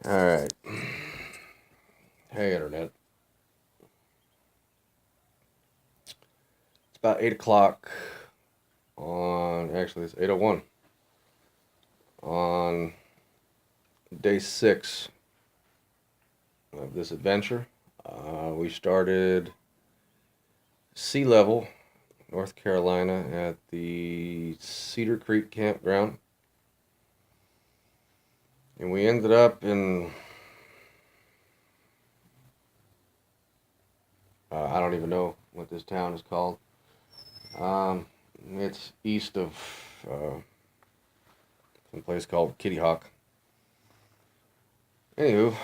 Alright. Hey, Internet. It's about 8 o'clock actually, it's 8:01 on day 6 of this adventure. We started sea level, North Carolina, at the Cedar Creek campground. And we ended up in, I don't even know what this town is called. It's east of some place called Kitty Hawk. Anywho,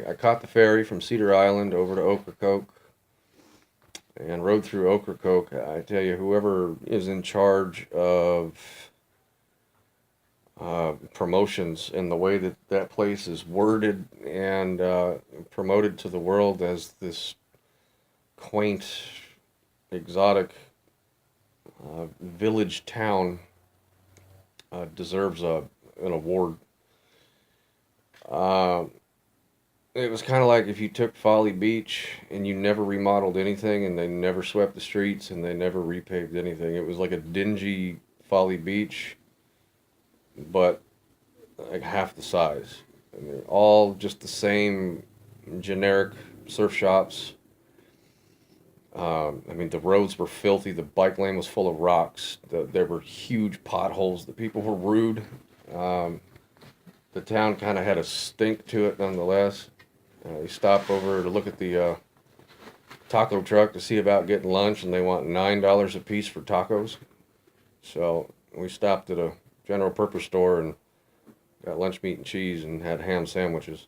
I caught the ferry from Cedar Island over to Ocracoke and rode through Ocracoke. I tell you, whoever is in charge of promotions and the way that that place is worded and promoted to the world as this quaint, exotic village town deserves an award. It was kind of like if you took Folly Beach and you never remodeled anything and they never swept the streets and they never repaved anything. It was like a dingy Folly Beach, but like half the size. And they're all just the same generic surf shops. I mean, the roads were filthy. The bike lane was full of rocks. There were huge potholes. The people were rude. The town kind of had a stink to it nonetheless. We stopped over to look at the taco truck to see about getting lunch, and they want $9 a piece for tacos. So we stopped at a general purpose store and got lunch meat and cheese and had ham sandwiches.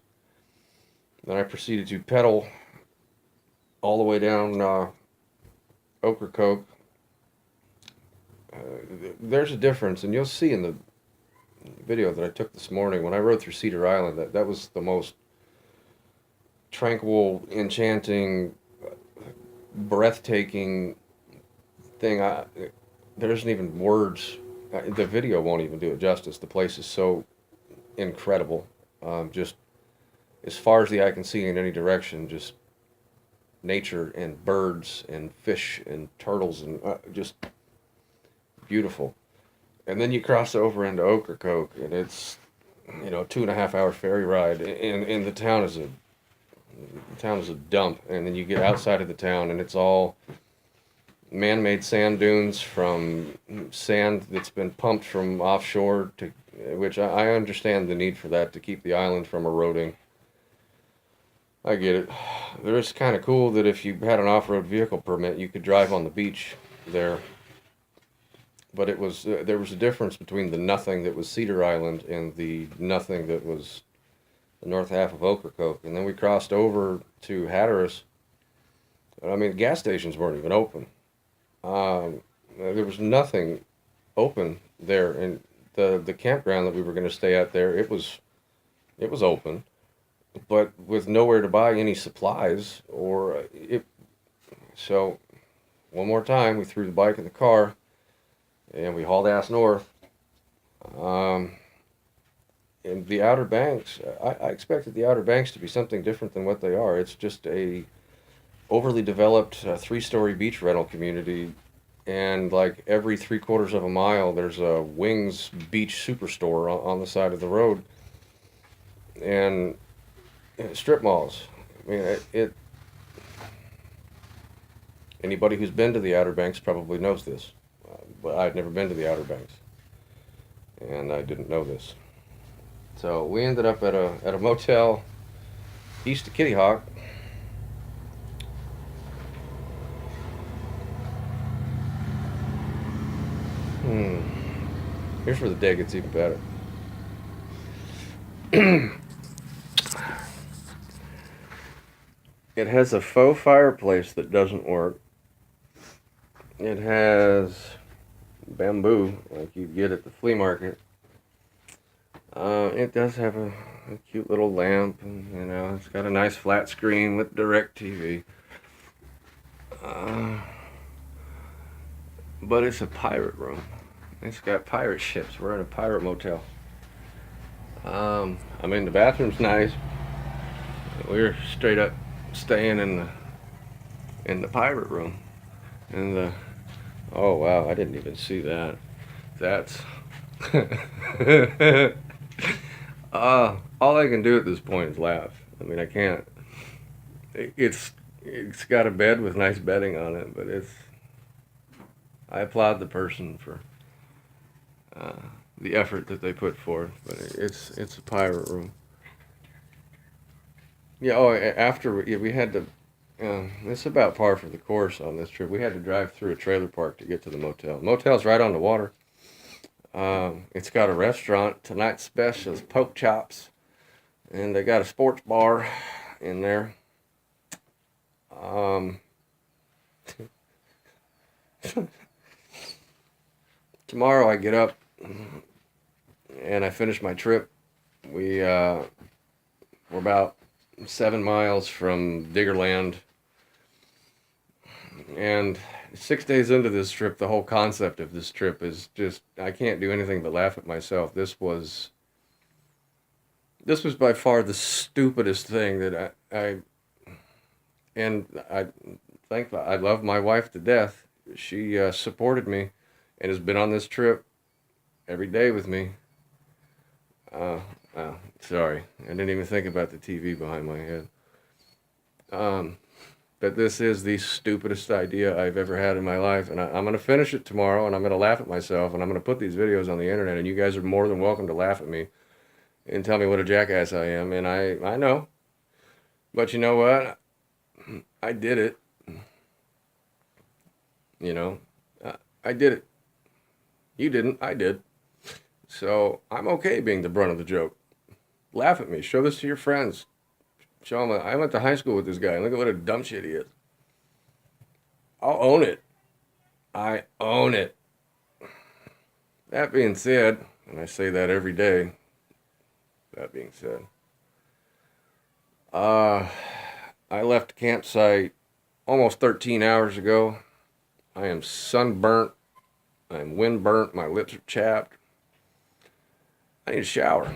Then I proceeded to pedal all the way down Ocracoke. There's a difference, and you'll see in the video that I took this morning when I rode through Cedar Island that was the most tranquil, enchanting, breathtaking thing. There isn't even words. The video won't even do it justice. The place is so incredible. Just as far as the eye can see in any direction, just nature and birds and fish and turtles and just beautiful. And then you cross over into Ocracoke, and it's 2.5 hour ferry ride, and the town is a dump. And then you get outside of the town, and it's all man-made sand dunes from sand that's been pumped from offshore, to which I understand the need for that to keep the island from eroding. I get it. It's kind of cool that if you had an off-road vehicle permit, you could drive on the beach there. But there was a difference between the nothing that was Cedar Island and the nothing that was the north half of Ocracoke. And then we crossed over to Hatteras. I mean, gas stations weren't even open. There was nothing open there, and the campground that we were going to stay at there, it was open, but with nowhere to buy any supplies or it. So one more time, we threw the bike in the car, and we hauled ass north. And the Outer Banks, I expected the Outer Banks to be something different than what they are. It's just a overly developed 3-story beach rental community, and like every 3/4 of a mile there's a Wings Beach Superstore on the side of the road, and strip malls. I mean, anybody who's been to the Outer Banks probably knows this, but I'd never been to the Outer Banks, and I didn't know this. So we ended up at a motel east of Kitty Hawk. Here's where the day gets even better. It has a faux fireplace that doesn't work. It has bamboo, like you'd get at the flea market. It does have a cute little lamp, and it's got a nice flat screen with direct TV. But it's a pirate room. It's got pirate ships. We're in a pirate motel. I mean, the bathroom's nice. We're straight up staying in the pirate room. And the oh wow, I didn't even see that. That's all I can do at this point is laugh. I mean, I can't. It's got a bed with nice bedding on it, but it's. I applaud the person for uh, the effort that they put forth. But it's a pirate room. Yeah. Oh, after we had to. It's about par for the course on this trip. We had to drive through a trailer park to get to the motel. Motel's right on the water. It's got a restaurant. Tonight's special is pork chops, and they got a sports bar in there. Um, Tomorrow I get up and I finish my trip. We're about 7 miles from Diggerland, and 6 days into this trip, the whole concept of this trip is just I can't do anything but laugh at myself. This was by far the stupidest thing that I thank I love my wife to death. She supported me and has been on this trip every day with me. Uh, Sorry, I didn't even think about the TV behind my head. Um, but this is the stupidest idea I've ever had in my life, and I'm going to finish it tomorrow, and I'm going to laugh at myself, and I'm going to put these videos on the internet, and you guys are more than welcome to laugh at me and tell me what a jackass I am, and I know, but you know what? I did it, you know, I did it. You didn't, I did. So I'm okay being the brunt of the joke. Laugh at me. Show this to your friends. Show them I went to high school with this guy. Look at what a dumb shit he is. I'll own it. I own it. That being said, and I say that every day, that being said, uh, I left the campsite almost 13 hours ago. I am sunburnt. I'm windburnt. My lips are chapped. I need a shower.